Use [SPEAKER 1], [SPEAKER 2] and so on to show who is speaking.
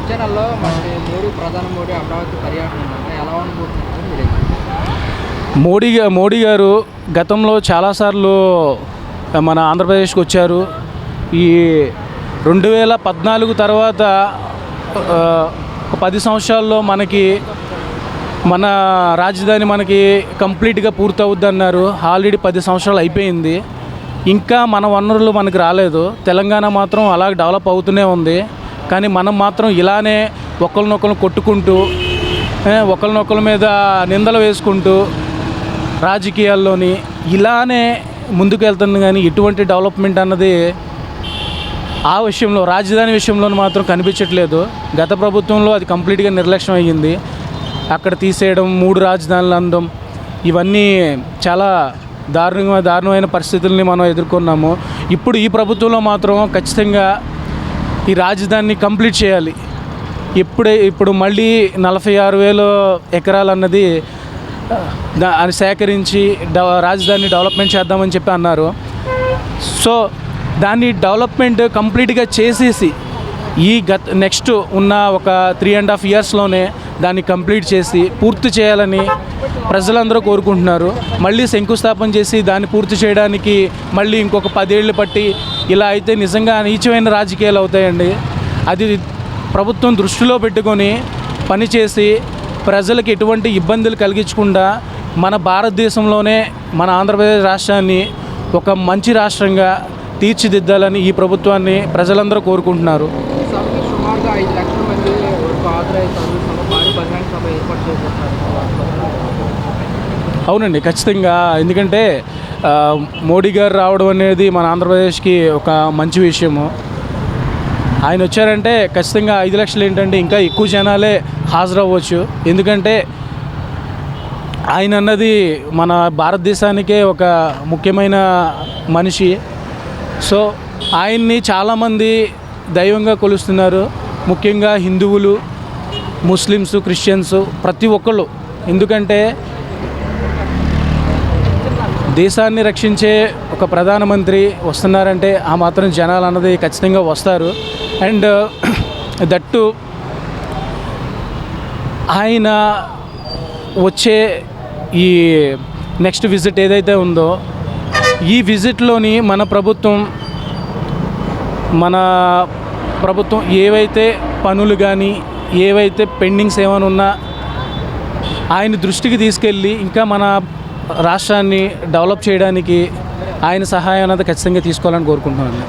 [SPEAKER 1] వచ్చే నెలలో మనకి ప్రధాని మోడీ అమరావతి పర్యటన ఉందండి. ఎలా అనుకుంటున్నారు మీరు?
[SPEAKER 2] మోడీ గారు గతంలో చాలాసార్లు మన ఆంధ్రప్రదేశ్కి వచ్చారు. ఈ 2014 తర్వాత ఒక 10 సంవత్సరాల్లో మనకి మన రాజధాని మనకి కంప్లీట్గా పూర్తవుద్ది అన్నారు. ఆల్రెడీ 10 సంవత్సరాలు అయిపోయింది. ఇంకా మన వనరులు మనకు రాలేదు. తెలంగాణ మాత్రం అలా డెవలప్ అవుతూనే ఉంది. కానీ మనం మాత్రం ఇలానే ఒకరినొకరు కొట్టుకుంటూ ఒకరినొకరి మీద నిందలు వేసుకుంటూ రాజకీయాల్లోని ఇలానే ముందుకు వెళ్తుంది. కానీ ఎటువంటి డెవలప్మెంట్ అన్నది ఆ విషయంలో రాజధాని విషయంలో మాత్రం కనిపించట్లేదు. గత ప్రభుత్వంలో అది కంప్లీట్గా నిర్లక్ష్యం అయ్యింది. అక్కడ తీసేయడం, 3 రాజధానులు అనడం, ఇవన్నీ చాలా దారుణమైన పరిస్థితుల్ని మనం ఎదుర్కొన్నాము. ఇప్పుడు ఈ ప్రభుత్వంలో మాత్రం ఖచ్చితంగా ఈ రాజధానిని కంప్లీట్ చేయాలి. ఇప్పుడు మళ్ళీ 46,000 ఎకరాలు అన్నది అది సేకరించి రాజధానిని డెవలప్మెంట్ చేద్దామని చెప్పి అన్నారు. సో దాన్ని డెవలప్మెంట్ కంప్లీట్గా చేసేసి నెక్స్ట్ ఉన్న ఒక 3.5 ఇయర్స్లోనే దాన్ని కంప్లీట్ చేసి పూర్తి చేయాలని ప్రజలందరూ కోరుకుంటున్నారు. మళ్ళీ శంకుస్థాపన చేసి దాన్ని పూర్తి చేయడానికి మళ్ళీ ఇంకొక 10 ఏళ్ళు పట్టి ఇలా అయితే నిజంగా నీచమైన రాజకీయాలు అవుతాయండి. అది ప్రభుత్వం దృష్టిలో పెట్టుకొని పనిచేసి ప్రజలకు ఎటువంటి ఇబ్బందులు కలిగించకుండా మన భారతదేశంలోనే మన ఆంధ్రప్రదేశ్ రాష్ట్రాన్ని ఒక మంచి రాష్ట్రంగా తీర్చిదిద్దాలని ఈ ప్రభుత్వాన్ని ప్రజలందరూ కోరుకుంటున్నారు.
[SPEAKER 1] సుమారుగా 5 లక్షల మంది భారీ బహిరంగ సభ ఏర్పాటు చేస్తున్నారు.
[SPEAKER 2] అవునండి, ఖచ్చితంగా. ఎందుకంటే మోడీ గారు రావడం అనేది మన ఆంధ్రప్రదేశ్కి ఒక మంచి విషయము. ఆయన వచ్చారంటే ఖచ్చితంగా 5 లక్షలు ఏంటంటే ఇంకా ఎక్కువ జనాలే హాజరవ్వచ్చు. ఎందుకంటే ఆయన అన్నది మన భారతదేశానికే ఒక ముఖ్యమైన మనిషి. సో ఆయన్ని చాలామంది దైవంగా కొలుస్తున్నారు. ముఖ్యంగా హిందువులు, ముస్లిమ్స్, క్రిస్టియన్స్, ప్రతి ఒక్కళ్ళు. ఎందుకంటే దేశాన్ని రక్షించే ఒక ప్రధానమంత్రి వస్తున్నారంటే ఆ మాత్రం జనాలు అన్నది ఖచ్చితంగా వస్తారు. అండ్ దట్టు ఆయన వచ్చే ఈ నెక్స్ట్ విజిట్ ఏదైతే ఉందో ఈ విజిట్లోని మన ప్రభుత్వం ఏవైతే పనులు కానీ ఏవైతే పెండింగ్స్ ఏమైనా ఉన్నా ఆయన దృష్టికి తీసుకెళ్ళి ఇంకా మన రాష్ట్రాన్ని డెవలప్ చేయడానికి ఆయన సహాయం అనేది ఖచ్చితంగా తీసుకోవాలని కోరుకుంటున్నాను.